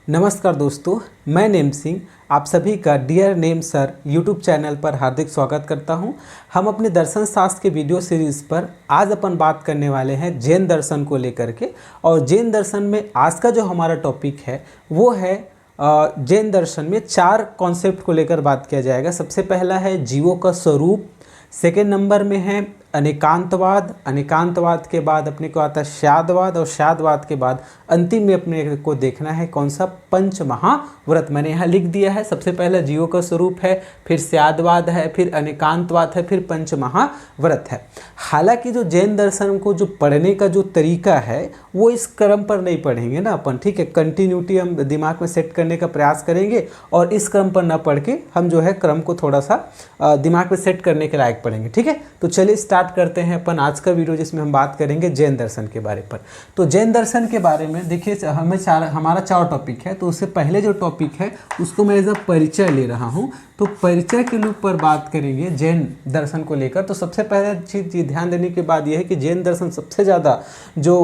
नमस्कार दोस्तों, मैं नेम सिंह आप सभी का dear name sir YouTube channel पर हार्दिक स्वागत करता हूं। हम अपने दर्शन शास्त्र के वीडियो सीरीज़ पर आज अपन बात करने वाले हैं जैन दर्शन को लेकर के। और जैन दर्शन में आज का जो हमारा टॉपिक है वो है जैन दर्शन में 4 कॉन्सेप्ट को लेकर बात किया जाएगा। सबसे पहला है जीवों का स्वरूप, सेकेंड नंबर में है अनेकांतवाद, अनेकांतवाद के बाद अपने को आता है श्यादवाद, और श्यादवाद के बाद अंतिम में अपने को देखना है कौन सा पंच महाव्रत। मैंने यहाँ लिख दिया है। सबसे पहला जीवों का स्वरूप है, फिर श्यादवाद है, फिर अनेकांतवाद है, फिर पंच महाव्रत है। हालांकि जो जैन दर्शन को जो पढ़ने का जो तरीका है वो इस क्रम पर नहीं पढ़ेंगे ना अपन, ठीक है। कंटिन्यूटी हम दिमाग में सेट करने का प्रयास करेंगे और इस क्रम पर ना पढ़ के हम जो है क्रम को थोड़ा सा दिमाग में सेट करने के लायक पढ़ेंगे, ठीक है। तो चलिए स्टार्ट करते हैं अपन आज का वीडियो, जिसमें हम बात करेंगे जैन दर्शन के बारे पर। तो जैन दर्शन के बारे में देखिए हमारा 4 टॉपिक है। तो उससे पहले जो टॉपिक है उसको मैं एज अ परिचय ले रहा हूँ। तो परिचय के रूप पर बात करेंगे जैन दर्शन को लेकर। तो सबसे पहले चीज़ ध्यान देने की बात यह है कि जैन दर्शन सबसे ज़्यादा जो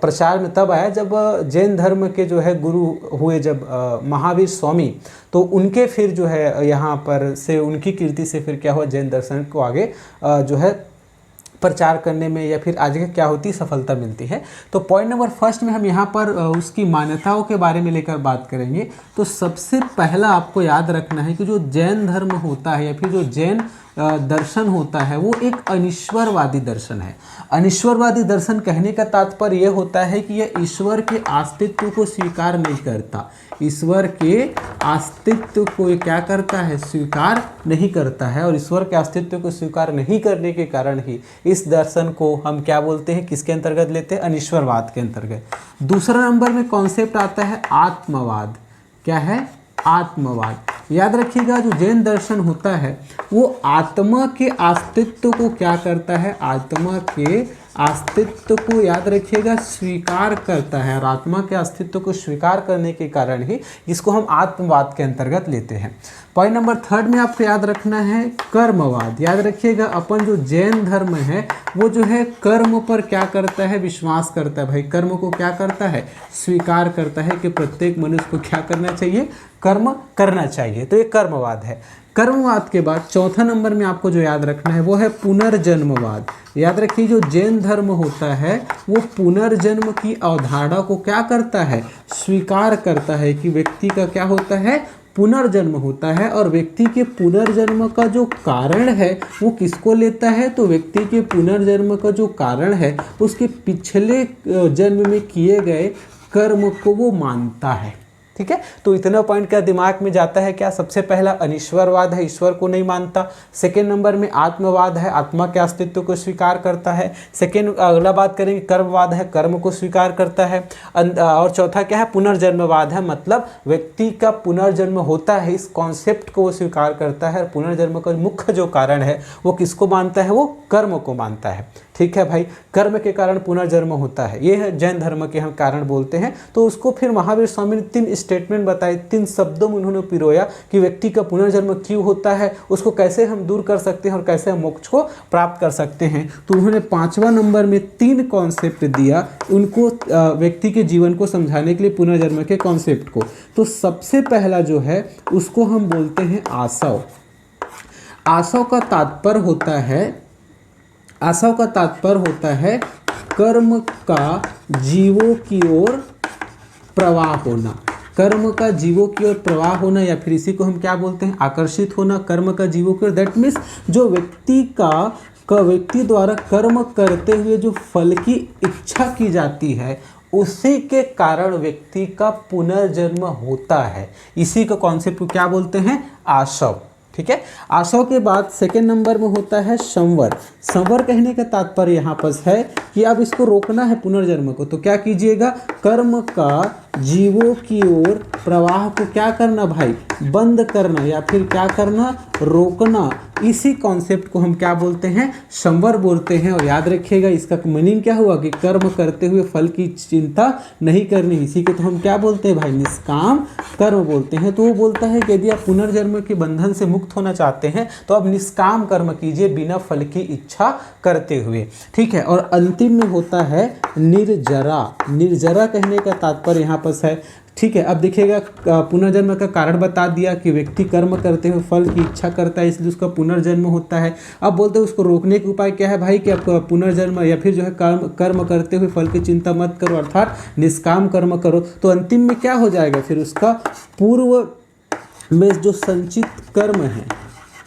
प्रचार में तब आया जब जैन धर्म के जो है गुरु हुए जब महावीर स्वामी, तो उनके फिर जो है यहाँ पर से उनकी कीर्ति से फिर क्या हुआ, जैन दर्शन को आगे जो है प्रचार करने में या फिर आगे क्या होती है, सफलता मिलती है। तो पॉइंट नंबर फर्स्ट में हम यहाँ पर उसकी मान्यताओं के बारे में लेकर बात करेंगे। तो सबसे पहला आपको याद रखना है कि जो जैन धर्म होता है या फिर जो जैन दर्शन होता है वो एक अनिश्वरवादी दर्शन है। अनिश्वरवादी दर्शन कहने का तात्पर्य यह होता है कि यह ईश्वर के अस्तित्व को स्वीकार नहीं करता। ईश्वर के अस्तित्व को ये क्या करता है, स्वीकार नहीं करता है। और ईश्वर के अस्तित्व को स्वीकार नहीं करने के कारण ही इस दर्शन को हम क्या बोलते हैं, किसके अंतर्गत लेते हैं, अनिश्वरवाद के अंतर्गत। दूसरा नंबर में कॉन्सेप्ट आता है आत्मवाद। क्या है, आत्मवाद। याद रखिएगा जो जैन दर्शन होता है वो आत्मा के अस्तित्व को क्या करता है, आत्मा के अस्तित्व को याद रखिएगा स्वीकार करता है। और आत्मा के अस्तित्व को स्वीकार करने के कारण ही इसको हम आत्मवाद के अंतर्गत लेते हैं। पॉइंट नंबर 3 में आपको याद रखना है कर्मवाद। याद रखिएगा अपन जो जैन धर्म है वो जो है कर्म पर क्या करता है, विश्वास करता है। भाई कर्म को क्या करता है, स्वीकार करता है कि प्रत्येक मनुष्य को क्या करना चाहिए, कर्म करना चाहिए। तो ये कर्मवाद है। कर्मवाद के बाद चौथा नंबर में आपको जो याद रखना है वो है पुनर्जन्मवाद। याद रखिए जो जैन धर्म होता है वो पुनर्जन्म की अवधारणा को क्या करता है, स्वीकार करता है कि व्यक्ति का क्या होता है, पुनर्जन्म होता है। और व्यक्ति के पुनर्जन्म का जो कारण है वो किसको लेता है, तो व्यक्ति के पुनर्जन्म का जो कारण है उसके पिछले जन्म में किए गए कर्म को वो मानता है, ठीक है। तो इतना पॉइंट क्या दिमाग में जाता है, क्या सबसे पहला अनिश्वरवाद है, ईश्वर को नहीं मानता। सेकेंड नंबर में आत्मवाद है, आत्मा के अस्तित्व को स्वीकार करता है। सेकेंड अगला बात करेंगे कर्मवाद है, कर्म को स्वीकार करता है। और चौथा क्या है, पुनर्जन्मवाद है, मतलब व्यक्ति का पुनर्जन्म होता है इस कॉन्सेप्ट को वो स्वीकार करता है। और पुनर्जन्म का मुख्य जो कारण है वो किसको मानता है, वो कर्म को मानता है, ठीक है भाई। कर्म के कारण पुनर्जन्म होता है, ये है जैन धर्म के हम कारण बोलते हैं। तो उसको फिर महावीर स्वामी ने 3 स्टेटमेंट बताए, 3 शब्दों में उन्होंने पिरोया कि व्यक्ति का पुनर्जन्म क्यों होता है, उसको कैसे हम दूर कर सकते हैं और कैसे हम मोक्ष को प्राप्त कर सकते हैं। तो उन्होंने 5वां नंबर में 3 कॉन्सेप्ट दिया उनको व्यक्ति के जीवन को समझाने के लिए, पुनर्जन्म के कॉन्सेप्ट को। तो सबसे पहला जो है उसको हम बोलते हैं आसव। आसव का तात्पर्य होता है, आसव का तात्पर्य होता है कर्म का जीवों की ओर प्रवाह होना। कर्म का जीवों की ओर प्रवाह होना, या फिर इसी को हम क्या बोलते हैं, आकर्षित होना कर्म का जीवों की ओर। दैट मीन्स जो व्यक्ति द्वारा कर्म करते हुए जो फल की इच्छा की जाती है उसी के कारण व्यक्ति का पुनर्जन्म होता है। इसी का कॉन्सेप्ट को क्या बोलते हैं, आशव, ठीक है। आशव के बाद सेकेंड नंबर में होता है संवर। संवर कहने का तात्पर्य यहाँ पर है कि अब इसको रोकना है पुनर्जन्म को, तो क्या कीजिएगा, कर्म का जीवों की ओर प्रवाह को क्या करना भाई, बंद करना, या फिर क्या करना, रोकना। इसी कॉन्सेप्ट को हम क्या बोलते हैं, संवर बोलते हैं। और याद रखिएगा इसका मीनिंग क्या हुआ कि कर्म करते हुए फल की चिंता नहीं करनी। इसी को तो हम क्या बोलते हैं भाई, निष्काम कर्म बोलते हैं। तो वो बोलता है कि यदि आप पुनर्जन्म के बंधन से मुक्त होना चाहते हैं तो अब निष्काम कर्म कीजिए बिना फल की इच्छा करते हुए, ठीक है। और अंतिम में होता है निर्जरा। निर्जरा कहने का तात्पर्य यहाँ पर पास है। ठीक है, अब देखिएगा पुनर्जन्म का कारण बता दिया कि व्यक्ति कर्म करते हुए फल की इच्छा करता है, इसलिए उसका पुनर्जन्म होता है। अब बोलते हैं उसको रोकने के उपाय क्या है भाई, कि आप पुनर्जन्म या फिर जो है कर्म करते हुए फल की चिंता मत करो, अर्थात निष्काम कर्म करो। तो अंतिम में क्या हो जाएगा, फिर उसका पूर्व में जो संचित कर्म है,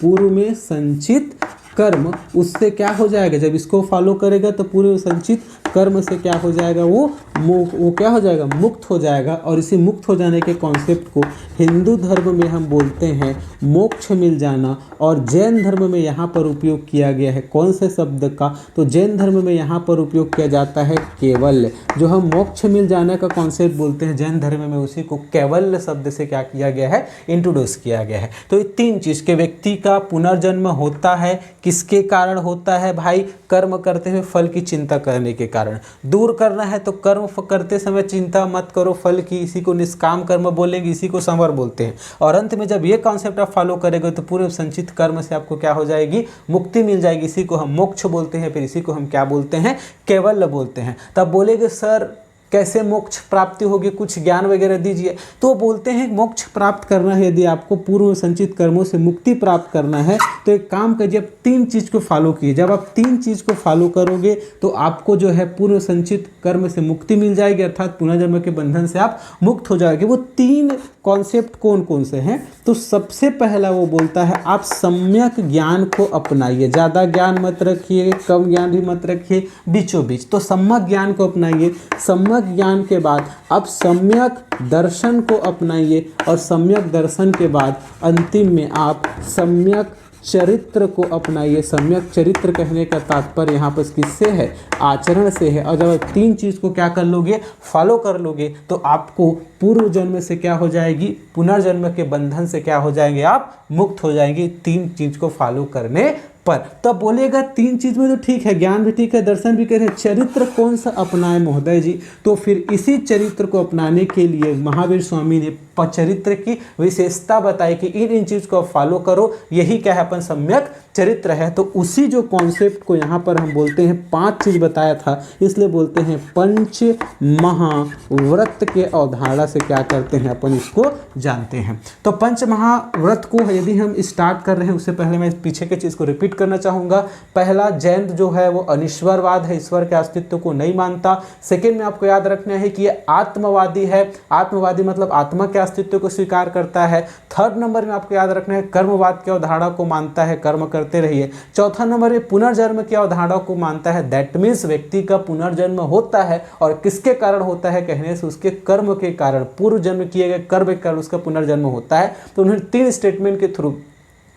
पूर्व में संचित कर्म, उससे क्या हो जाएगा, जब इसको फॉलो करेगा तो पूर्व संचित कर्म से क्या हो जाएगा, वो क्या हो जाएगा, मुक्त हो जाएगा। और इसी मुक्त हो जाने के कॉन्सेप्ट को हिंदू धर्म में हम बोलते हैं मोक्ष मिल जाना। और जैन धर्म में यहाँ पर उपयोग किया गया है कौन से शब्द का, तो जैन धर्म में यहाँ पर उपयोग किया जाता है कैवल्य। जो हम मोक्ष मिल जाने का कॉन्सेप्ट बोलते हैं जैन धर्म में, उसी को कैवल्य शब्द से क्या किया गया है, इंट्रोड्यूस किया गया है। तो ये तीन चीज़ के व्यक्ति का पुनर्जन्म होता है, किसके कारण होता है भाई, कर्म करते हुए फल की चिंता करने के कारण। दूर करना है तो कर्म करते समय चिंता मत करो फल की, इसी को निष्काम कर्म बोलेंगे, इसी को संवर बोलते हैं। और अंत में जब ये कॉन्सेप्ट आप फॉलो करेंगे तो पूरे संचित कर्म से आपको क्या हो जाएगी, मुक्ति मिल जाएगी। इसी को हम मोक्ष बोलते हैं, फिर इसी को हम क्या बोलते हैं, कैवल्य बोलते हैं। तब बोलेंगे सर कैसे मोक्ष प्राप्ति होगी, कुछ ज्ञान वगैरह दीजिए। तो बोलते हैं मोक्ष प्राप्त करना है, यदि आपको पूर्व संचित कर्मों से मुक्ति प्राप्त करना है तो एक काम करिए, आप तीन चीज़ को फॉलो कीजिए। जब आप तीन चीज़ को फॉलो करोगे तो आपको जो है पूर्व संचित कर्म से मुक्ति मिल जाएगी, अर्थात पुनर्जन्म के बंधन से आप मुक्त हो जाएंगे। वो तीन कॉन्सेप्ट कौन कौन से हैं, तो सबसे पहला वो बोलता है आप सम्यक ज्ञान को अपनाइए। ज़्यादा ज्ञान मत रखिए, कम ज्ञान भी मत रखिए, बीचों बीच। तो सम्यक ज्ञान को अपनाइए। सम्यक ज्ञान के बाद अब सम्यक दर्शन को अपनाइए, और सम्यक दर्शन के बाद अंतिम में आप सम्यक चरित्र को अपनाइए। सम्यक चरित्र कहने का तात्पर्य यहाँ पर किससे है, आचरण से है। और जब आप तीन चीज़ को क्या कर लोगे, फॉलो कर लोगे, तो आपको पूर्व जन्म से क्या हो जाएगी, पुनर्जन्म के बंधन से क्या हो जाएंगे, आप मुक्त हो जाएंगे तीन चीज़ को फॉलो करने पर। तब बोलेगा तीन चीज में तो ठीक है, ज्ञान भी ठीक है, दर्शन भी कह रहे हैं, चरित्र कौन सा अपनाए महोदय जी। तो फिर इसी चरित्र को अपनाने के लिए महावीर स्वामी ने चरित्र की विशेषता बताई कि इन चीज को फॉलो करो, यही क्या है अपन सम्यक चरित्र है। तो उसी जो कॉन्सेप्ट को यहाँ पर हम बोलते हैं, पांच चीज बताया था, इसलिए बोलते हैं पंच महाव्रत के अवधारणा से क्या करते हैं, अपन इसको जानते हैं। तो पंच महाव्रत को यदि हम स्टार्ट कर रहे हैं, उससे पहले मैं पीछे के चीज को रिपीट करना चाहूंगा। पहला, जैन जो है वो अनिश्वरवाद है, ईश्वर के अस्तित्व को नहीं मानता। सेकेंड में आपको याद रखना है कि ये आत्मवादी है, आत्मवादी मतलब आत्मा के अस्तित्व को स्वीकार करता है। थर्ड नंबर में आपको याद रखना है कर्मवाद की अवधारणा को मानता है, कर्म करते रहिए। चौथा नंबर में पुनर्जन्म की अवधारणा को मानता है, दैट मीन्स व्यक्ति का पुनर्जन्म होता है, और किसके कारण होता है कहने से उसके कर्म के कारण, पूर्व जन्म किए गए कर्म के कारण उसका पुनर्जन्म होता है। तो उन्होंने तीन स्टेटमेंट के थ्रू,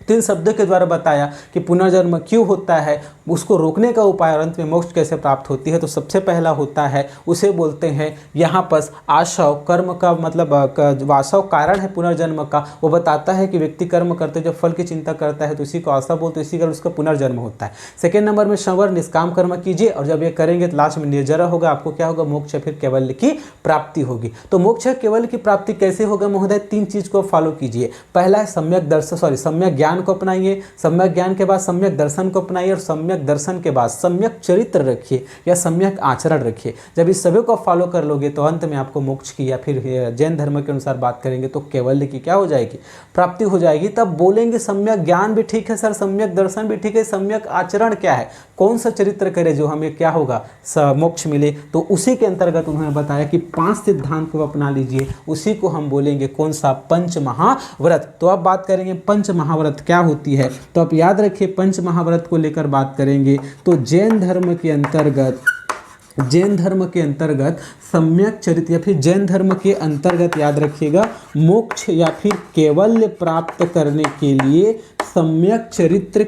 तीन शब्दों के द्वारा बताया कि पुनर्जन्म क्यों होता है, उसको रोकने का उपाय, और अंत में मोक्ष कैसे प्राप्त होती है। तो सबसे पहला होता है, उसे बोलते हैं यहाँ पर आशव, कर्म का मतलब वासव कारण है पुनर्जन्म का। वो बताता है कि व्यक्ति कर्म करते जब फल की चिंता करता है तो इसी को आशा बोलते, इसी कारण उसका पुनर्जन्म होता है। सेकेंड नंबर में संवर, निष्काम कर्म कीजिए, और जब ये करेंगे तो लास्ट में निर्जरा होगा, आपको क्या होगा, मोक्ष फिर कैवल्य की प्राप्ति होगी। तो मोक्ष कैवल्य की प्राप्ति कैसे होगा महोदय, तीन चीज को फॉलो कीजिए। पहला है सम्यक दर्शन, सम्यक ज्ञान को अपनाइए, सम्यक ज्ञान के बाद सम्यक दर्शन को अपनाइए, और सम्यक दर्शन के बाद सम्यक चरित्र रखिए या सम्यक आचरण रखिए। जब इस सभी को फॉलो कर लोगे तो अंत में आपको मोक्ष की, या फिर जैन धर्म के अनुसार बात करेंगे तो कैवल्य की क्या हो जाएगी, प्राप्ति हो जाएगी। तब बोलेंगे सम्यक ज्ञान भी ठीक है सर, सम्यक दर्शन भी ठीक है, सम्यक आचरण क्या है, कौन सा चरित्र करे जो हमें क्या होगा, मोक्ष मिले। तो उसी के अंतर्गत उन्होंने बताया कि 5 सिद्धांत को अपना लीजिए, उसी को हम बोलेंगे कौन सा, पंच महाव्रत। तो अब बात करेंगे पंच महाव्रत क्या होती है। तो आप याद रखिए पंच महाव्रत को लेकर बात करेंगे तो जैन धर्म के अंतर्गत सम्यक चरित्र, या फिर जैन धर्म के अंतर्गत याद रखिएगा मोक्ष या फिर कैवल्य प्राप्त करने के लिए सम्यक चरित्र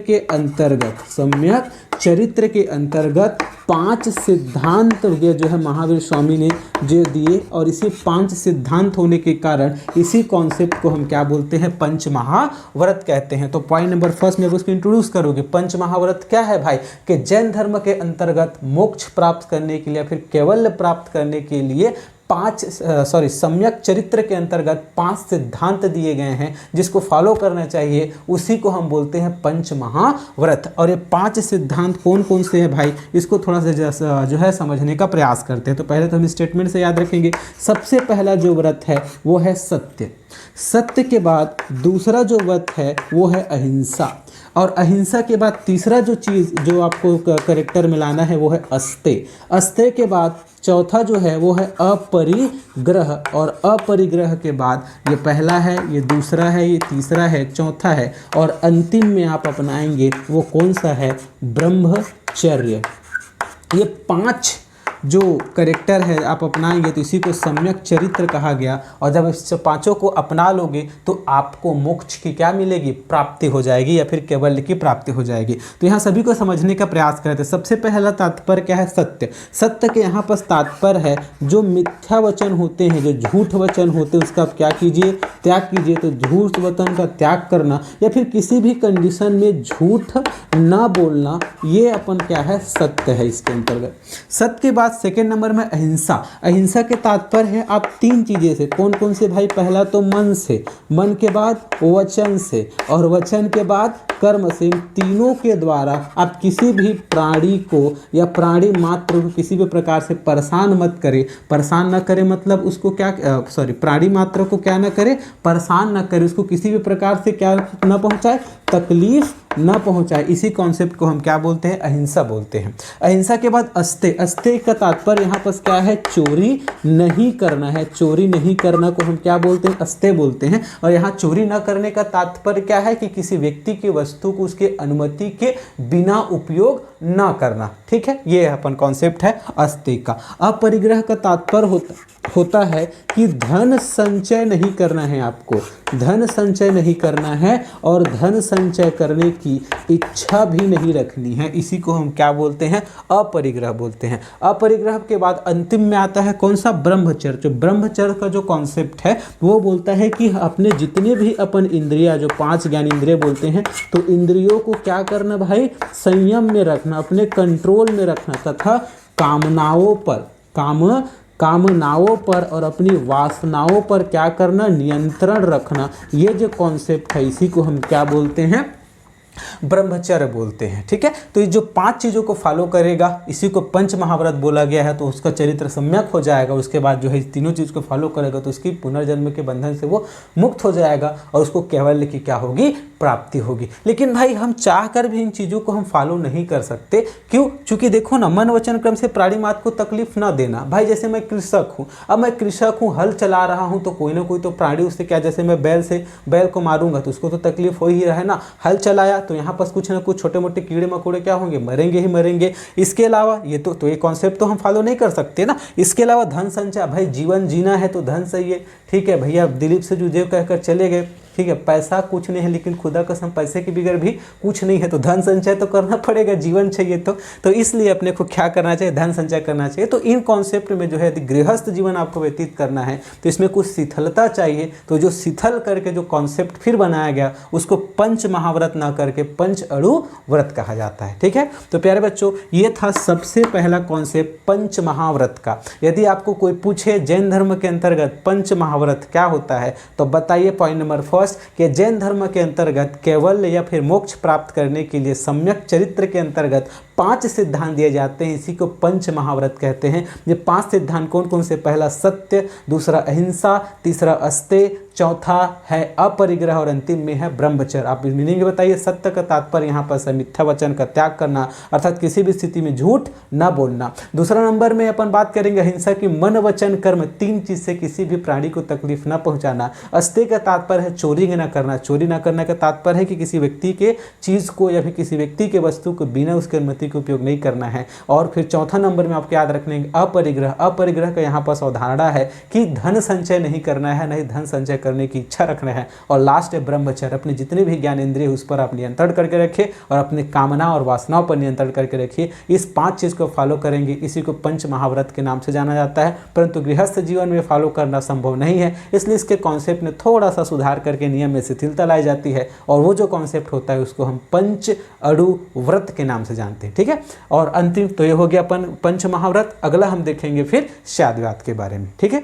के अंतर्गत 5 सिद्धांत जो है महावीर स्वामी ने जो दिए, और इसी 5 सिद्धांत होने के कारण इसी कॉन्सेप्ट को हम क्या बोलते हैं, पंच महाव्रत कहते हैं। तो पॉइंट नंबर फर्स्ट में उसको इंट्रोड्यूस करोगे, पंच महाव्रत क्या है भाई, कि जैन धर्म के अंतर्गत मोक्ष प्राप्त करने के लिए, फिर कैवल्य प्राप्त करने के लिए सम्यक चरित्र के अंतर्गत 5 सिद्धांत दिए गए हैं जिसको फॉलो करना चाहिए, उसी को हम बोलते हैं पंच महाव्रत। और ये 5 सिद्धांत कौन कौन से हैं भाई, इसको थोड़ा सा जो है समझने का प्रयास करते हैं। तो पहले तो हम स्टेटमेंट से याद रखेंगे। सबसे पहला जो व्रत है वो है सत्य। सत्य के बाद दूसरा जो व्रत है वो है अहिंसा, और अहिंसा के बाद तीसरा जो चीज़ जो आपको करेक्टर में लाना है वो है अस्तेय। अस्तेय के बाद चौथा जो है वो है अपरिग्रह, और अपरिग्रह के बाद ये पहला है, ये दूसरा है, ये तीसरा है, चौथा है, और अंतिम में आप अपनाएंगे वो कौन सा है, ब्रह्मचर्य। ये 5 जो करेक्टर है आप अपनाएंगे तो इसी को सम्यक चरित्र कहा गया। और जब इस 5 को अपना लोगे तो आपको मोक्ष की क्या मिलेगी, प्राप्ति हो जाएगी, या फिर कैवल्य की प्राप्ति हो जाएगी। तो यहाँ सभी को समझने का प्रयास करते हैं। सबसे पहला तात्पर्य क्या है, सत्य। सत्य के यहाँ पर तात्पर्य है जो मिथ्या वचन होते हैं, जो झूठ वचन होते हैं, उसका आप क्या कीजिए, त्याग कीजिए। तो झूठ वचन का त्याग करना या फिर किसी भी कंडीशन में झूठ ना बोलना, ये अपन क्या है, सत्य है इसके अंतर्गत। सत्य के बाद सेकेंड नंबर में अहिंसा। अहिंसा के तात्पर्य है आप 3 चीजें से, कौन कौन से भाई, पहला तो मन से, मन के बाद वचन से, और वचन के बाद कर्म से। इन तीनों के द्वारा आप किसी भी प्राणी को या प्राणी मात्र को किसी भी प्रकार से परेशान मत करें। परेशान न करें मतलब उसको क्या प्राणी मात्र को क्या न करे, परेशान न करे, उसको किसी भी प्रकार से क्या न पहुंचाए, तकलीफ न पहुंचाए। इसी कॉन्सेप्ट को हम क्या बोलते हैं, अहिंसा बोलते हैं। अहिंसा के बाद अस्तेय। अस्तेय का तात्पर्य यहाँ पर क्या है, चोरी नहीं करना है। चोरी नहीं करना को हम क्या बोलते हैं, अस्तेय बोलते हैं। और यहाँ चोरी न करने का तात्पर्य क्या है कि किसी व्यक्ति की वस्तु को उसके अनुमति के बिना उपयोग न करना। ठीक है, ये अपन कॉन्सेप्ट है अस्तेय का। अपरिग्रह का तात्पर्य होता है कि धन संचय नहीं करना है, आपको धन संचय नहीं करना है और धन संचय करने की इच्छा भी नहीं रखनी है। इसी को हम क्या बोलते हैं, अपरिग्रह बोलते हैं। अपरिग्रह के बाद अंतिम में आता है कौन सा, ब्रह्मचर्य। जो ब्रह्मचर्य का जो कॉन्सेप्ट है वो बोलता है कि अपने जितने भी अपन इंद्रिया, जो 5 ज्ञान इंद्रिय बोलते हैं, तो इंद्रियों को क्या करना भाई, संयम में रखना, अपने कंट्रोल में रखना, तथा कामनाओं पर और अपनी वासनाओं पर क्या करना, नियंत्रण रखना। ये जो कॉन्सेप्ट है इसी को हम क्या बोलते हैं, ब्रह्मचर्य बोलते हैं। ठीक है, तो ये जो 5 चीज़ों को फॉलो करेगा इसी को पंच महाव्रत बोला गया है। तो उसका चरित्र सम्यक हो जाएगा। उसके बाद जो है इस तीनों चीज़ को फॉलो करेगा तो उसकी पुनर्जन्म के बंधन से वो मुक्त हो जाएगा और उसको कैवल्य की क्या होगी, प्राप्ति होगी। लेकिन भाई हम चाह कर भी इन चीज़ों को हम फॉलो नहीं कर सकते। क्यों? चूँकि देखो ना, मन वचन क्रम से प्राणी मात्र को तकलीफ ना देना। भाई जैसे मैं कृषक हूँ, अब मैं कृषक हूँ, हल चला रहा हूँ, तो कोई ना कोई तो प्राणी उससे क्या, जैसे मैं बैल को मारूंगा तो उसको तो तकलीफ हो ही रहा है ना। हल चलाया तो यहाँ पर कुछ ना कुछ छोटे मोटे कीड़े मकोड़े क्या होंगे, मरेंगे ही मरेंगे। इसके अलावा ये तो ये कॉन्सेप्ट तो हम फॉलो नहीं कर सकते ना। इसके अलावा धन संचय, भाई जीवन जीना है तो धन चाहिए। ठीक है भैया, दिलीप से जो जेब कहकर चले गए, ठीक है, पैसा कुछ नहीं है लेकिन खुदा कसम पैसे के बगैर भी कुछ नहीं है, तो धन संचय तो करना पड़ेगा, जीवन चाहिए तो इसलिए अपने को क्या करना चाहिए, धन संचय करना चाहिए। तो इन कॉन्सेप्ट में जो है गृहस्थ जीवन आपको व्यतीत करना है तो इसमें कुछ शिथिलता चाहिए। तो जो शिथिल करके जो कॉन्सेप्ट फिर बनाया गया उसको पंच महाव्रत ना करके पंच अणु व्रत कहा जाता है। ठीक है, तो प्यारे बच्चों ये था सबसे पहला कॉन्सेप्ट पंच महाव्रत का। यदि आपको कोई पूछे जैन धर्म के अंतर्गत पंच महाव्रत क्या होता है तो बताइए पॉइंट नंबर फर्स्ट कि जैन धर्म के अंतर्गत कैवल्य या फिर मोक्ष प्राप्त करने के लिए सम्यक चरित्र के अंतर्गत 5 सिद्धांत दिए जाते हैं। इसी को पंच महाव्रत कहते हैं। ये 5 सिद्धांत कौन कौन से, पहला सत्य, दूसरा अहिंसा, तीसरा अस्तेय, चौथा है अपरिग्रह और अंतिम में है ब्रह्मचर्य। आप मीनिंग बताइए। सत्य का तात्पर्य यहाँ पर से मिथ्या वचन का त्याग करना, अर्थात किसी भी स्थिति में झूठ न बोलना। दूसरा नंबर में अपन बात करेंगे अहिंसा की, मन वचन कर्म 3 चीज से किसी भी प्राणी को तकलीफ न पहुंचाना। अस्तेय का तात्पर्य है चोरी न करना। चोरी न करने का तात्पर्य है कि किसी व्यक्ति के चीज को या फिर किसी व्यक्ति के वस्तु को बिना उसके अनुमति के उपयोग नहीं करना है। और फिर चौथा नंबर में आपको याद रखने अपरिग्रह। अपरिग्रह का यहाँ पर अवधारणा है कि धन संचय नहीं करना है, नहीं धन संचय करने की इच्छा रखना है। और लास्ट है ब्रह्मचर्य। अपने जितने भी ज्ञान इंद्रिय उस पर आप नियंत्रण करके रखिए और अपने कामना और वासनाओं पर नियंत्रण करके रखिए। इस 5 चीज को फॉलो करेंगे, इसी को पंच महाव्रत के नाम से जाना जाता है। परंतु गृहस्थ जीवन में फॉलो करना संभव नहीं है, इसलिए इसके कॉन्सेप्ट में थोड़ा सा सुधार करके नियम में शिथिलता लाई जाती है और वो जो कॉन्सेप्ट होता है उसको हम पंच अणु व्रत के नाम से जानते हैं। ठीक है। और अंतिम तो ये हो गया अपन पंच महाव्रत। अगला हम देखेंगे फिर स्याद्वात के बारे में, ठीक है।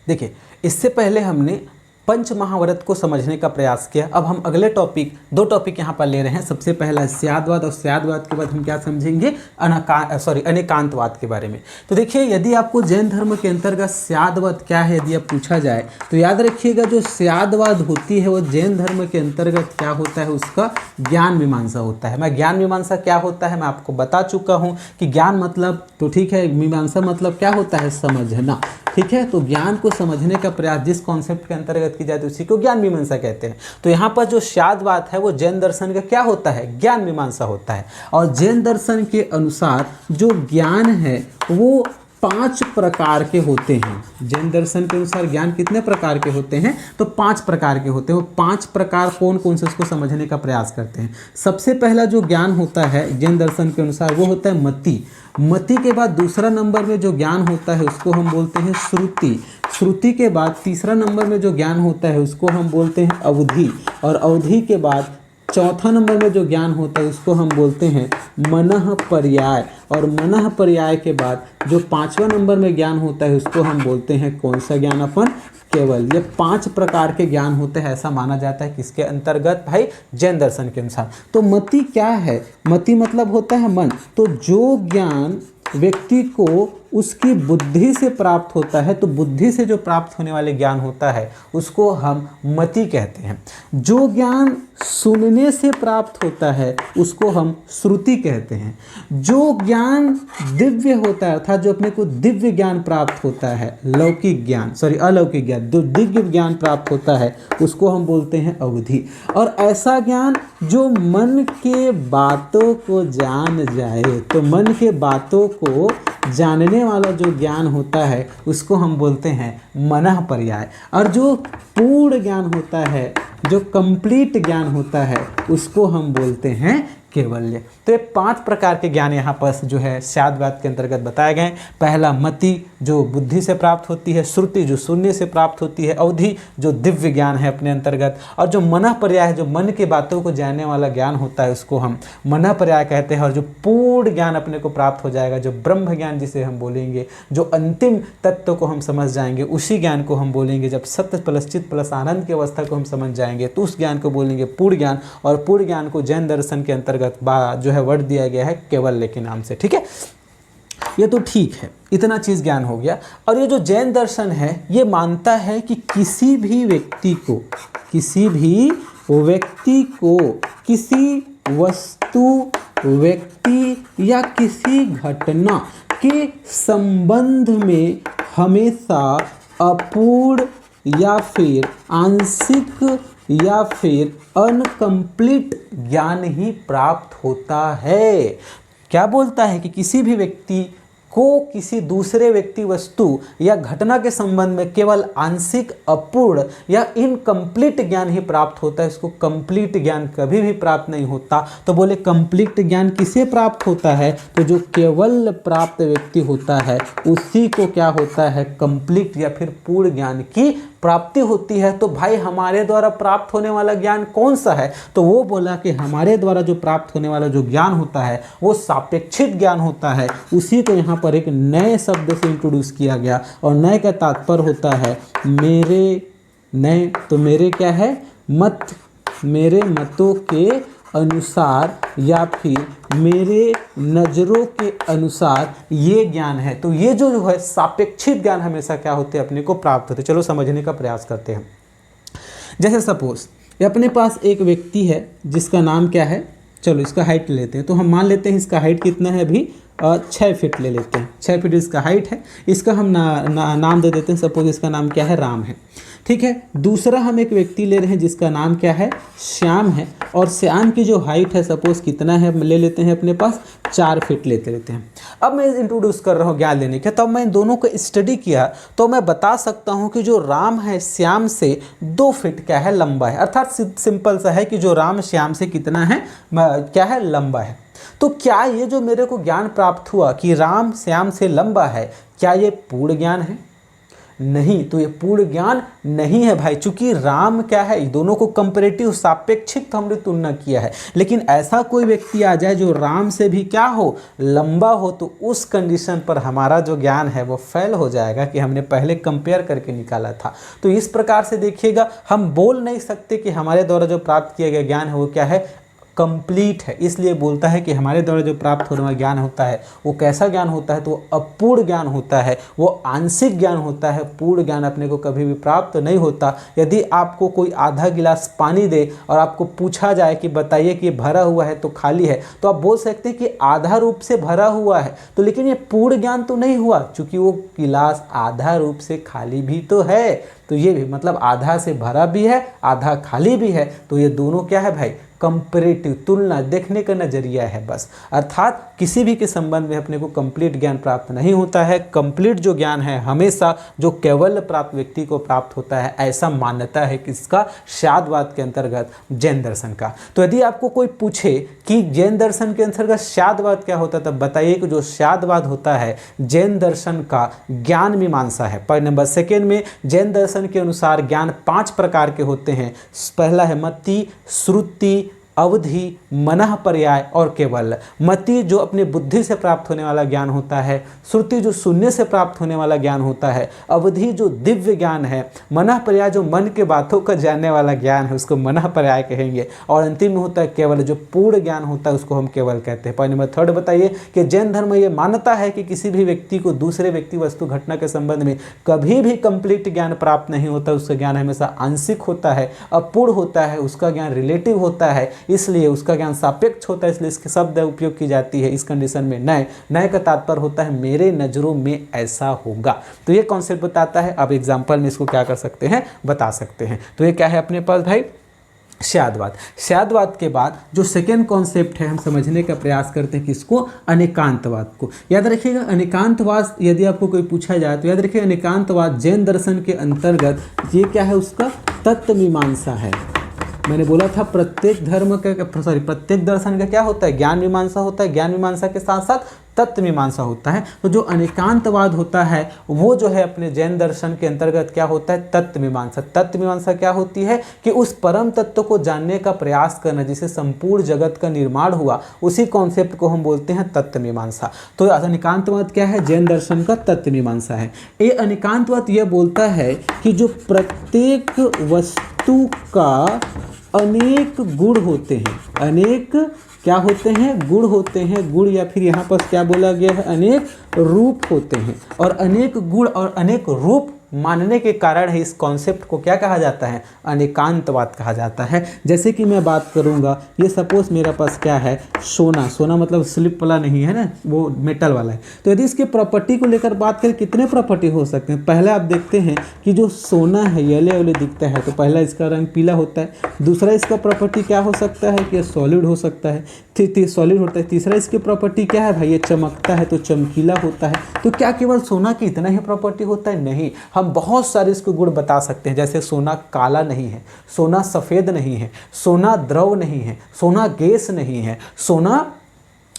देखिए, इससे पहले हमने पंच महाव्रत को समझने का प्रयास किया। अब हम अगले टॉपिक, दो टॉपिक यहाँ पर ले रहे हैं। सबसे पहला स्याद्वाद, और स्याद्वाद के बाद हम क्या समझेंगे, अनेकांतवाद के बारे में। तो देखिए, यदि आपको जैन धर्म के अंतर्गत स्याद्वाद क्या है यदि अब पूछा जाए तो याद रखिएगा, जो स्याद्वाद होती है वो जैन धर्म के अंतर्गत क्या होता है, उसका ज्ञान मीमांसा होता है। मैं ज्ञान मीमांसा क्या होता है मैं आपको बता चुका हूँ कि ज्ञान मतलब तो ठीक है, मीमांसा मतलब क्या होता है, समझना, ठीक है। तो ज्ञान को समझने का प्रयास जिस कॉन्सेप्ट के अंतर्गत की जाती है उसी को ज्ञान मीमांसा कहते हैं। तो यहाँ पर जो स्याद्वाद है वो जैन दर्शन का क्या होता है, ज्ञान मीमांसा होता है। और जैन दर्शन के अनुसार जो ज्ञान है वो 5 प्रकार के होते हैं। जैन दर्शन के अनुसार ज्ञान कितने प्रकार के होते हैं, तो 5 प्रकार के होते हैं। वो 5 प्रकार कौन कौन से, उसको समझने का प्रयास करते हैं। सबसे पहला जो ज्ञान होता है जैन दर्शन के अनुसार वो होता है मति। मति के बाद दूसरा नंबर में जो ज्ञान होता है उसको हम बोलते हैं श्रुति। श्रुति के बाद तीसरा नंबर में जो ज्ञान होता है उसको हम बोलते हैं अवधि। और अवधि के बाद चौथा नंबर में जो ज्ञान होता है उसको हम बोलते हैं मनः पर्याय। और मनः पर्याय के बाद जो 5वां नंबर में ज्ञान होता है उसको हम बोलते हैं कौन सा ज्ञान, अपन केवल। ये 5 प्रकार के ज्ञान होते हैं, ऐसा माना जाता है किसके अंतर्गत भाई, जैन दर्शन के अनुसार। तो मति क्या है, मति मतलब होता है मन। तो जो ज्ञान व्यक्ति को उसकी बुद्धि से प्राप्त होता है, तो बुद्धि से जो प्राप्त होने वाले ज्ञान होता है उसको हम मति कहते हैं। जो ज्ञान सुनने से प्राप्त होता है उसको हम श्रुति कहते हैं। जो ज्ञान दिव्य होता है, अर्थात जो अपने को दिव्य ज्ञान प्राप्त होता है, अलौकिक ज्ञान, जो दिव्य ज्ञान प्राप्त होता है उसको हम बोलते हैं अवधि। और ऐसा ज्ञान जो मन के बातों को जान जाए, तो मन के बातों को जानने वाला जो ज्ञान होता है उसको हम बोलते हैं मनः पर्याय। और जो पूर्ण ज्ञान होता है, जो कंप्लीट ज्ञान होता है उसको हम बोलते हैं केवल्य। तो ये 5 प्रकार के ज्ञान यहाँ पर जो है स्याद्वाद के अंतर्गत बताए गए। पहला मति जो बुद्धि से प्राप्त होती है, श्रुति जो सुनने से प्राप्त होती है, अवधि जो दिव्य ज्ञान है अपने अंतर्गत, और जो मनः पर्याय है जो मन के बातों को जानने वाला ज्ञान होता है उसको हम मनः पर्याय कहते हैं। और जो पूर्ण ज्ञान अपने को प्राप्त हो जाएगा, जो ब्रह्म ज्ञान जिसे हम बोलेंगे, जो अंतिम तत्व को हम समझ जाएंगे, उसी ज्ञान को हम बोलेंगे। जब सत्य प्लस चित्त प्लस आनंद की अवस्था को हम समझ जाएंगे तो उस ज्ञान को बोलेंगे पूर्ण ज्ञान। और पूर्ण ज्ञान को जैन दर्शन के अंतर्गत जो है वर्ड दिया गया है केवल्य के नाम से, ठीक है। ये तो ठीक है, इतना चीज ज्ञान हो गया। और ये जो जैन दर्शन है ये मानता है कि किसी भी व्यक्ति को किसी वस्तु, व्यक्ति या किसी घटना के संबंध में हमेशा अपूर्ण या फिर आंशिक या फिर अनकम्प्लीट ज्ञान ही प्राप्त होता है। क्या बोलता है कि किसी भी व्यक्ति को किसी दूसरे व्यक्ति, वस्तु या घटना के संबंध में केवल आंशिक, अपूर्ण या इनकम्प्लीट ज्ञान ही प्राप्त होता है, इसको कंप्लीट ज्ञान कभी भी प्राप्त नहीं होता। तो बोले कंप्लीट ज्ञान किसे प्राप्त होता है, तो जो केवल प्राप्त व्यक्ति होता है उसी को क्या होता है, कंप्लीट या फिर पूर्ण ज्ञान की प्राप्ति होती है। तो भाई हमारे द्वारा प्राप्त होने वाला ज्ञान कौन सा है, तो वो बोला कि हमारे द्वारा जो प्राप्त होने वाला जो ज्ञान होता है वो सापेक्षिक ज्ञान होता है। उसी को यहाँ पर एक नए शब्द से इंट्रोड्यूस किया गया। और नए का तात्पर्य होता है नए, तो मेरे क्या है, मत, मेरे मतों के अनुसार या फिर मेरे नज़रों के अनुसार ये ज्ञान है। तो ये जो है सापेक्षिक ज्ञान हमेशा क्या होते हैं, अपने को प्राप्त होते हैं। चलो समझने का प्रयास करते हैं। जैसे सपोज अपने पास एक व्यक्ति है जिसका नाम क्या है, चलो इसका हाइट लेते हैं। तो हम मान लेते हैं इसका हाइट कितना है, अभी 6 फीट ले लेते हैं। 6 फीट इसका हाइट है। इसका हम नाम दे देते हैं, सपोज इसका नाम क्या है, राम है, ठीक है। दूसरा हम एक व्यक्ति ले रहे हैं जिसका नाम क्या है, श्याम है। और श्याम की जो हाइट है सपोज कितना है, ले लेते हैं अपने पास 4 फीट लेते हैं। अब मैं इंट्रोड्यूस कर रहा हूँ ज्ञान लेने के, तब मैं इन दोनों को स्टडी किया तो मैं बता सकता हूँ कि जो राम है श्याम से 2 फीट क्या है, लंबा है। अर्थात सिंपल सा है कि जो राम श्याम से कितना है, क्या है, लंबा है। तो क्या ये जो मेरे को ज्ञान प्राप्त हुआ कि राम श्याम से लंबा है, क्या ये पूर्ण ज्ञान है? नहीं, तो ये पूर्ण ज्ञान नहीं है भाई। चूंकि राम क्या है, दोनों को कंपैरेटिव सापेक्षिक तो हमने तुलना किया है, लेकिन ऐसा कोई व्यक्ति आ जाए जो राम से भी क्या हो, लंबा हो, तो उस कंडीशन पर हमारा जो ज्ञान है वो फेल हो जाएगा कि हमने पहले कंपेयर करके निकाला था। तो इस प्रकार से देखिएगा, हम बोल नहीं सकते कि हमारे द्वारा जो प्राप्त किया गया ज्ञान है वो क्या है, कंप्लीट है। इसलिए बोलता है कि हमारे द्वारा जो प्राप्त होने वाला ज्ञान होता है वो कैसा ज्ञान होता है, तो वो अपूर्ण ज्ञान होता है, वो आंशिक ज्ञान होता है। पूर्ण ज्ञान अपने को कभी भी प्राप्त नहीं होता। यदि आपको कोई आधा गिलास पानी दे और आपको पूछा जाए कि बताइए कि भरा हुआ है तो खाली है, तो आप बोल सकते हैं कि आधा रूप से भरा हुआ है, तो लेकिन ये पूर्ण ज्ञान तो नहीं हुआ, क्योंकि वो गिलास आधा रूप से खाली भी तो है। तो ये भी मतलब आधा से भरा भी है, आधा खाली भी है, तो ये दोनों क्या है भाई, कंपैरेटिव, तुलना, देखने का नजरिया है बस। अर्थात किसी भी के संबंध में अपने को कंप्लीट ज्ञान प्राप्त नहीं होता है। कंप्लीट जो ज्ञान है हमेशा जो केवल प्राप्त व्यक्ति को प्राप्त होता है, ऐसा मान्यता है किसका, शादवाद के अंतर्गत जैन दर्शन का। तो यदि आपको कोई पूछे कि जैन दर्शन के अंतर्गत शादवाद क्या होता है, तब बताइए कि जो शादवाद होता है जैन दर्शन का ज्ञान मीमांसा है। पॉइंट नंबर सेकेंड में, जैन दर्शन के अनुसार ज्ञान 5 प्रकार के होते हैं। पहला है मति, श्रुति, अवधि, मनः पर्याय और केवल। मति जो अपने बुद्धि से प्राप्त होने वाला ज्ञान होता है, श्रुति जो सुनने से प्राप्त होने वाला ज्ञान होता है, अवधि जो दिव्य ज्ञान है, मनः पर्याय जो मन के बातों का जानने वाला ज्ञान है, उसको मनः पर्याय कहेंगे, और अंतिम में होता है केवल, जो पूर्ण ज्ञान होता है उसको हम केवल कहते हैं। पॉइंट नंबर थर्ड बताइए कि जैन धर्म ये मानता है कि किसी भी व्यक्ति को दूसरे व्यक्ति, वस्तु, घटना के संबंध में कभी भी कंप्लीट ज्ञान प्राप्त नहीं होता। उसका ज्ञान हमेशा आंशिक होता है, अपूर्ण होता है, उसका ज्ञान रिलेटिव होता है, इसलिए उसका ज्ञान सापेक्ष होता है, इसलिए इसके शब्द उपयोग की जाती है। इस कंडीशन में नए नए का तात्पर्य होता है मेरे नज़रों में ऐसा होगा। तो ये कॉन्सेप्ट बताता है। अब एग्जाम्पल में इसको क्या कर सकते हैं, बता सकते हैं। तो ये क्या है अपने पास भाई, शादवाद। शादवाद के बाद जो सेकेंड कॉन्सेप्ट है हम समझने का प्रयास करते हैं किसको, अनेकांतवाद को। याद रखिएगा, अनेकांतवाद यदि आपको कोई पूछा जाए तो याद रखिए, अनेकांतवाद जैन दर्शन के अंतर्गत ये क्या है, उसका तत्व मीमांसा है। मैंने बोला था प्रत्येक धर्म का प्रत्येक दर्शन का क्या होता है, ज्ञान मीमांसा होता है। ज्ञान मीमांसा के साथ साथ तत्व मीमांसा होता है। तो जो अनेकांतवाद होता है वो जो है अपने जैन दर्शन के अंतर्गत क्या होता है, तत्व मीमांसा। तत्व मीमांसा क्या होती है कि उस परम तत्व को जानने का प्रयास करना, जिसे संपूर्ण जगत का निर्माण हुआ, उसी कॉन्सेप्ट को हम बोलते हैं तत्व मीमांसा। तो अनेकांतवाद क्या है, जैन दर्शन का तत्व मीमांसा है। ये अनेकांतवाद यह बोलता है कि जो प्रत्येक वस्तु का अनेक गुण होते हैं, अनेक क्या होते हैं, गुण होते हैं। गुण या फिर यहाँ पर क्या बोला गया है, अनेक रूप होते हैं। और अनेक गुण और अनेक रूप मानने के कारण है इस कॉन्सेप्ट को क्या कहा जाता है, अनेकांतवाद कहा जाता है। जैसे कि मैं बात करूंगा, ये सपोज मेरे पास क्या है, सोना। सोना मतलब स्लिप वाला नहीं है ना, वो मेटल वाला है। तो यदि इसके प्रॉपर्टी को लेकर बात करें, कितने प्रॉपर्टी हो सकते हैं। पहले आप देखते हैं कि जो सोना है येले येले दिखता है, तो पहला इसका रंग पीला होता है। दूसरा इसका प्रॉपर्टी क्या हो सकता है कि सॉलिड हो सकता है, सॉलिड होता है। तीसरा इसकी प्रॉपर्टी क्या है भाई, ये चमकता है तो चमकीला होता है। तो क्या केवल सोना की इतना ही प्रॉपर्टी होता है, नहीं, हम बहुत सारे इसके गुण बता सकते हैं। जैसे सोना काला नहीं है, सोना सफ़ेद नहीं है, सोना द्रव नहीं है, सोना गैस नहीं है, सोना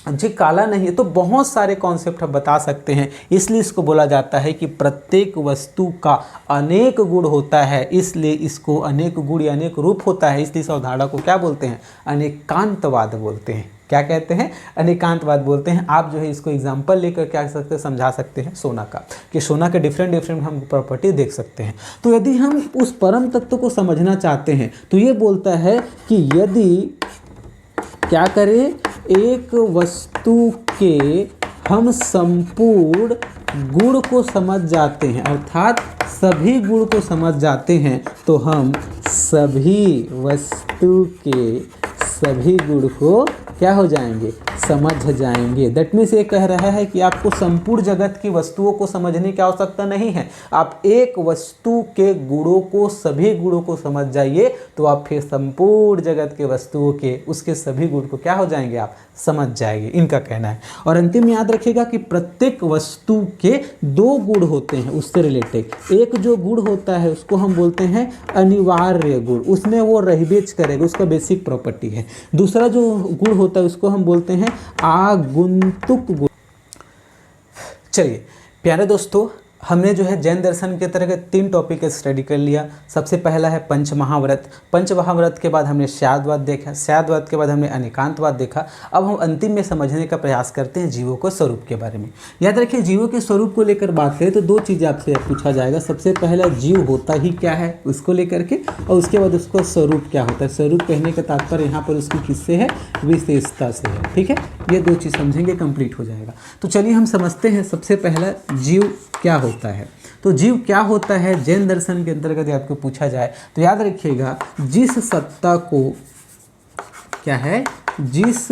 जी काला नहीं है। तो बहुत सारे कॉन्सेप्ट हम बता सकते हैं। इसलिए इसको बोला जाता है कि प्रत्येक वस्तु का अनेक गुण होता है, इसलिए इसको अनेक गुण या अनेक रूप होता है। इसलिए इस अवधारणा को क्या बोलते हैं, अनेकांतवाद बोलते हैं। क्या कहते हैं, अनेकांतवाद बोलते हैं। आप जो है इसको एग्जाम्पल लेकर क्या कर सकते हैं, समझा सकते हैं सोना का, कि सोना के डिफरेंट हम प्रॉपर्टी देख सकते हैं। तो यदि हम उस परम तत्व को समझना चाहते हैं तो ये बोलता है कि यदि क्या करें, एक वस्तु के हम संपूर्ण गुण को समझ जाते हैं, अर्थात सभी गुण को समझ जाते हैं, तो हम सभी वस्तु के सभी गुण को क्या हो जाएंगे, समझ जाएंगे। दैट मीन्स ये कह रहा है कि आपको संपूर्ण जगत की वस्तुओं को समझने की आवश्यकता नहीं है। आप एक वस्तु के गुणों को, सभी गुणों को समझ जाइए, तो आप फिर संपूर्ण जगत के वस्तुओं के उसके सभी गुण को क्या हो जाएंगे, आप समझ जाएंगे, इनका कहना है। और अंतिम याद रखिएगा कि प्रत्येक वस्तु के 2 गुण होते हैं उससे रिलेटेड। एक जो गुण होता है उसको हम बोलते हैं अनिवार्य गुण, उसमें वो रहबेच करेगा, उसका बेसिक प्रॉपर्टी है। दूसरा जो गुण होता है उसको हम बोलते हैं आगुंतुक गुण। चलिए प्यारे दोस्तों, हमने जो है जैन दर्शन के तरह के 3 टॉपिक का स्टडी कर लिया। सबसे पहला है पंचमहाव्रत, पंचमहाव्रत के बाद हमने शाद्वाद देखा, शाद्वाद के बाद हमने अनेकांतवाद देखा। अब हम अंतिम में समझने का प्रयास करते हैं जीवों के स्वरूप के बारे में। याद रखिए, जीवों के स्वरूप को लेकर बात करें तो 2 चीज़ें आपसे पूछा जाएगा। सबसे पहला जीव होता ही क्या है उसको लेकर के, और उसके बाद उसका स्वरूप क्या होता है। स्वरूप कहने का तात्पर्य यहाँ पर उसकी किससे है, विशेषता से है। ठीक है, ये 2 चीज़ समझेंगे, कंप्लीट हो जाएगा। तो चलिए हम समझते हैं सबसे पहला जीव क्या होता है। तो जीव क्या होता है जैन दर्शन के अंतर्गत आपको पूछा जाए तो याद रखिएगा, जिस सत्ता को क्या है, जिस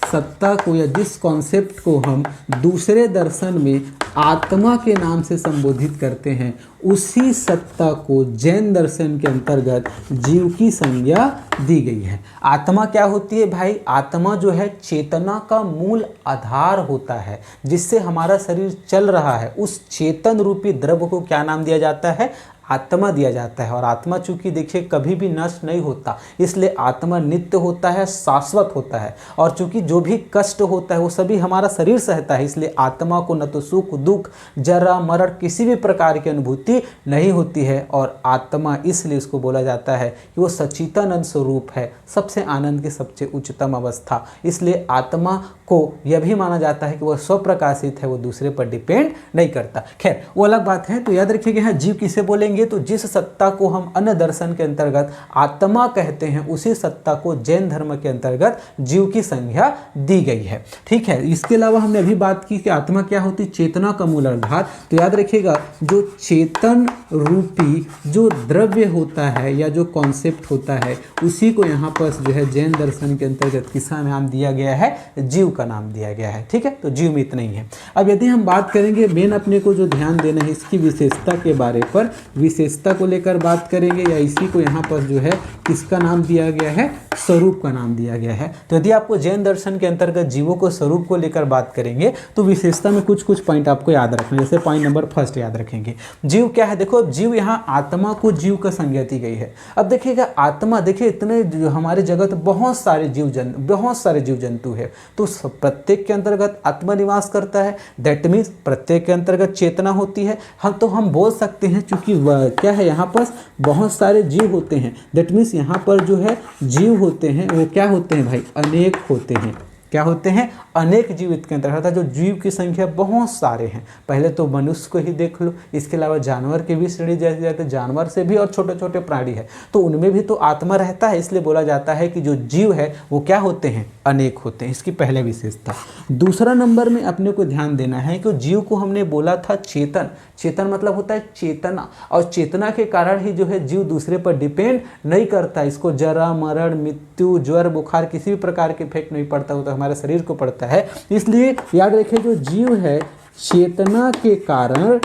सत्ता को या जिस कॉन्सेप्ट को हम दूसरे दर्शन में आत्मा के नाम से संबोधित करते हैं, उसी सत्ता को जैन दर्शन के अंतर्गत जीव की संज्ञा दी गई है। आत्मा क्या होती है भाई, आत्मा जो है चेतना का मूल आधार होता है, जिससे हमारा शरीर चल रहा है। उस चेतन रूपी द्रव्य को क्या नाम दिया जाता है, आत्मा दिया जाता है। और आत्मा चूंकि देखिए कभी भी नष्ट नहीं होता, इसलिए आत्मा नित्य होता है, शाश्वत होता है। और चूंकि जो भी कष्ट होता है वो सभी हमारा शरीर सहता है, इसलिए आत्मा को न तो सुख दुख जरा मरण किसी भी प्रकार की अनुभूति नहीं होती है। और आत्मा इसलिए उसको बोला जाता है कि वो सच्चिदानंद स्वरूप है, सबसे आनंद की सबसे उच्चतम अवस्था। इसलिए आत्मा को यह भी माना जाता है कि वह स्वप्रकाशित है, वो दूसरे पर डिपेंड नहीं करता। खैर वो अलग बात है। तो याद रखिएगा यहाँ जीव किसे बोलेंगे, तो जिस सत्ता को हम अन्य दर्शन के अंतर्गत आत्मा कहते हैं, उसी सत्ता को जैन धर्म के अंतर्गत जीव की संज्ञा दी गई है। ठीक है, इसके अलावा हमने अभी बात की कि आत्मा क्या होती, चेतना का मूल आधार। तो याद रखिएगा, जो चेतन रूपी जो द्रव्य होता है या जो कॉन्सेप्ट होता है, उसी को यहाँ पर जो है जैन दर्शन के अंतर्गत किसका नाम दिया गया है, जीव का नाम दिया गया है। ठीक है, तो जीव में इतना ही है। अब यदि हम बात करेंगे, मेन अपने को जो ध्यान देना है इसकी विशेषता के बारे पर, विशेषता को लेकर बात करेंगे, या इसी को यहाँ पर जो है किसका नाम दिया गया है, स्वरूप का नाम दिया गया है। तो यदि आपको जैन दर्शन के अंतर्गत जीवों को स्वरूप को लेकर बात करेंगे तो विशेषता में कुछ कुछ पॉइंट आपको याद रखना है। जैसे पॉइंट नंबर फर्स्ट याद रखेंगे, जीव क्या है। देखो जीव, यहाँ आत्मा को जीव का संज्ञा दी गई है। अब देखिएगा आत्मा, देखिए इतने हमारे जगत बहुत सारे जीव जंतु है, तो प्रत्येक के अंतर्गत आत्मा निवास करता है। दैट मीन्स प्रत्येक के अंतर्गत चेतना होती है। हम बोल सकते हैं, चूंकि क्या है यहाँ पर बहुत सारे जीव होते हैं, दैट मीन्स यहाँ पर जो है जीव होते हैं वो क्या होते हैं भाई, अनेक होते हैं। क्या होते हैं, अनेक जीव के अंतर्गत है। जो जीव की संख्या बहुत सारे हैं। पहले तो मनुष्य को ही देख लो, इसके अलावा जानवर की भी श्रेणी जैसे जाते, जानवर से भी और छोटे छोटे प्राणी है, तो उनमें भी तो आत्मा रहता है। इसलिए बोला जाता है कि जो जीव है वो क्या होते हैं, अनेक होते हैं। इसकी पहले विशेषता। दूसरा नंबर में अपने को ध्यान देना है कि जीव को हमने बोला था चेतन। चेतन मतलब होता है चेतना, और चेतना के कारण ही जो है जीव दूसरे पर डिपेंड नहीं करता। इसको जरा मरण मृत्यु ज्वर बुखार किसी भी प्रकार के इफेक्ट नहीं पड़ता, होता हमारे शरीर को पड़ता है। इसलिए याद रखिए, जो जीव है चेतना के कारण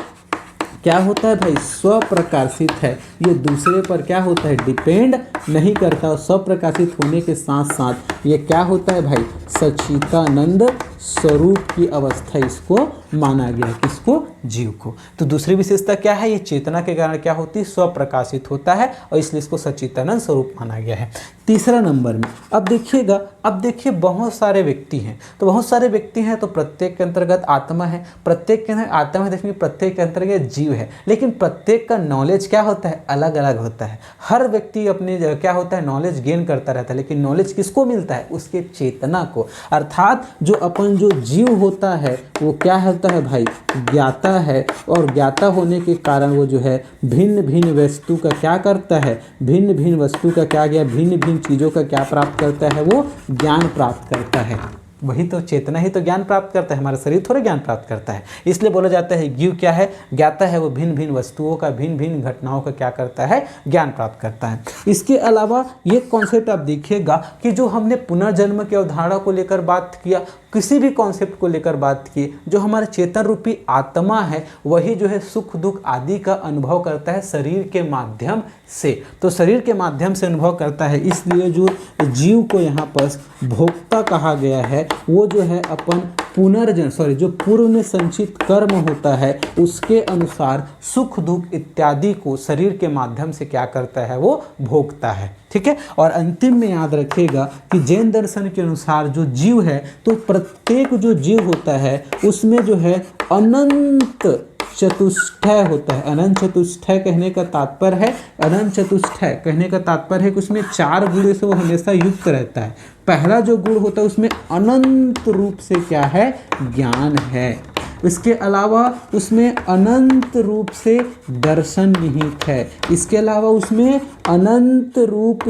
क्या होता है भाई, स्वप्रकाशित है। ये दूसरे पर क्या होता है, डिपेंड नहीं करता। और स्वप्रकाशित होने के साथ साथ ये क्या होता है भाई, सच्चिदानंद स्वरूप की अवस्था इसको माना गया है। किसको, जीव को। तो दूसरी विशेषता क्या है, ये चेतना के कारण क्या होती है, स्वप्रकाशित होता है, और इसलिए इसको सच्चिदानंद स्वरूप माना गया है। तीसरा नंबर में अब देखिएगा, अब देखिए बहुत सारे व्यक्ति हैं, तो बहुत सारे व्यक्ति हैं, तो प्रत्येक के अंतर्गत आत्मा है, प्रत्येक के अंदर आत्मा है, देखेंगे प्रत्येक के अंतर्गत जीव है। लेकिन प्रत्येक का नॉलेज क्या होता है, अलग अलग होता है। हर व्यक्ति अपने क्या होता है, नॉलेज गेन करता रहता है, लेकिन नॉलेज किसको मिलता है, उसके चेतना को। अर्थात जो जीव होता है वो क्या होता है भाई, ज्ञाता है। और ज्ञाता होने के कारण वो जो है भिन्न भिन्न वस्तु का क्या करता है, भिन्न भिन्न वस्तु का क्या गया, भिन्न भिन्न चीज़ों का क्या प्राप्त करता है, वो ज्ञान प्राप्त करता है। वही तो चेतना ही तो ज्ञान प्राप्त करता है, हमारा शरीर थोड़ा ज्ञान प्राप्त करता है। इसलिए बोला जाता है जीव क्या है, ज्ञाता है। वो भिन्न भिन्न वस्तुओं का, भिन्न भिन्न घटनाओं का क्या करता है, ज्ञान प्राप्त करता है। इसके अलावा ये कॉन्सेप्ट आप देखिएगा कि जो हमने पुनर्जन्म की अवधारणा को लेकर बात किया, किसी भी कॉन्सेप्ट को लेकर बात की, जो हमारे चेतन रूपी आत्मा है वही जो है सुख दुख आदि का अनुभव करता है शरीर के माध्यम से। तो शरीर के माध्यम से अनुभव करता है, इसलिए जो जीव को यहाँ पर भोक्ता कहा गया है, वो जो है अपन जो पूर्व में संचित कर्म होता है उसके अनुसार सुख दुख इत्यादि को शरीर के माध्यम से क्या करता है, वो भोगता है। ठीक है, और अंतिम में याद रखिएगा कि जैन दर्शन के अनुसार जो जीव है, तो प्रत्येक जो जीव होता है उसमें जो है अनंत चतुष्टय होता है। अनंत चतुष्टय कहने का तात्पर्य है, अनंत चतुष्टय कहने का तात्पर्य है कि उसमें 4 गुण से वो हमेशा युक्त रहता है। पहला जो गुण होता है उसमें अनंत रूप से क्या है, ज्ञान है। इसके अलावा उसमें अनंत रूप से दर्शन निहित है। इसके अलावा उसमें अनंत रूप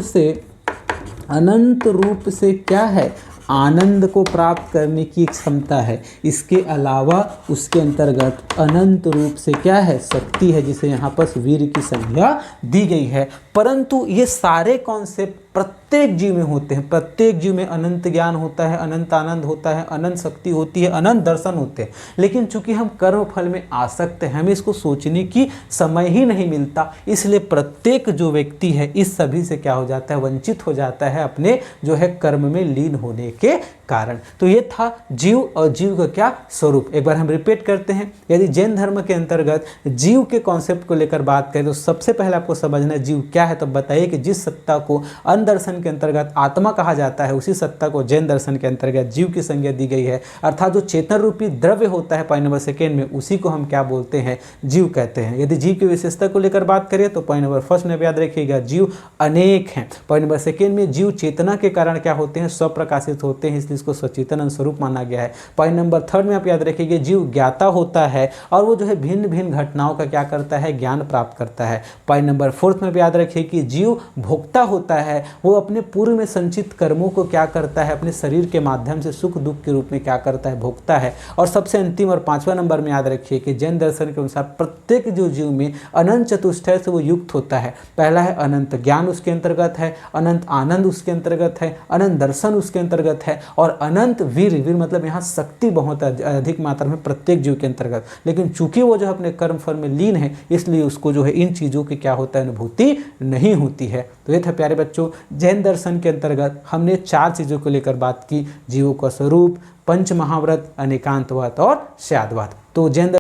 से क्या है, आनंद को प्राप्त करने की क्षमता है। इसके अलावा उसके अंतर्गत अनंत रूप से क्या है, शक्ति है, जिसे यहाँ पर वीर की संज्ञा दी गई है। परंतु ये सारे कॉन्सेप्ट प्रत्येक जीव में होते हैं। प्रत्येक जीव में अनंत ज्ञान होता है, अनंत आनंद होता है, अनंत शक्ति होती है, अनंत दर्शन होते हैं। लेकिन चूंकि हम कर्म फल में आसक्त हैं, हमें इसको सोचने की समय ही नहीं मिलता, इसलिए प्रत्येक जो व्यक्ति है इस सभी से क्या हो जाता है, वंचित हो जाता है अपने जो है कर्म में लीन होने के कारण। तो ये था जीव और जीव का क्या स्वरूप। एक बार हम रिपीट करते हैं। यदि जैन धर्म के अंतर्गत जीव के कॉन्सेप्ट को लेकर बात करें तो सबसे पहले आपको समझना है जीव क्या है। तो बताइए कि जिस सत्ता को अन्य दर्शन के अंतर्गत आत्मा कहा जाता है, उसी सत्ता को जैन दर्शन के अंतर्गत जीव की संज्ञा दी गई है। अर्थात जो चेतन रूपी द्रव्य होता है पॉइंट नंबर सेकेंड में, उसी को हम क्या बोलते हैं, जीव कहते हैं। यदि जीव की विशेषता को लेकर बात करें तो पॉइंट नंबर फर्स्ट में याद रखिएगा, जीव अनेक हैं। पॉइंट नंबर सेकेंड में जीव चेतना के कारण क्या होते हैं, स्वप्रकाशित होते हैं, इसलिए इसको सचेतन स्वरूप माना गया है। पॉइंट नंबर थर्ड में आप याद रखिएगा, जीव ज्ञाता होता है और वो जो है भिन्न भिन्न घटनाओं का क्या करता है, ज्ञान प्राप्त करता है। पॉइंट नंबर फोर्थ में याद रखिए कि जीव भोक्ता होता है, वो अपने पूर्व में संचित कर्मों को क्या करता है, अपने शरीर के माध्यम से सुख दुख के रूप में क्या करता है, भोगता है। और सबसे अंतिम और 5वां नंबर में याद रखिए कि जैन दर्शन के अनुसार प्रत्येक जो जीव में अनंत चतुष्टय से वो युक्त होता है। पहला है अनंत ज्ञान, उसके अंतर्गत है अनंत आनंद, उसके अंतर्गत है अनंत दर्शन, उसके अंतर्गत है और अनंत वीर मतलब यहाँ शक्ति बहुत अधिक मात्रा में प्रत्येक जीव के अंतर्गत। लेकिन चूंकि वो जो अपने कर्म फल में लीन है, इसलिए उसको जो है इन चीज़ों की क्या होता है, अनुभूति नहीं होती है। तो ये था प्यारे बच्चों, जैन दर्शन के अंतर्गत हमने 4 चीज़ों को लेकर बात की, जीवों का स्वरूप, पंच महाव्रत, अनेकांतवाद और स्याद्वाद। तो जैन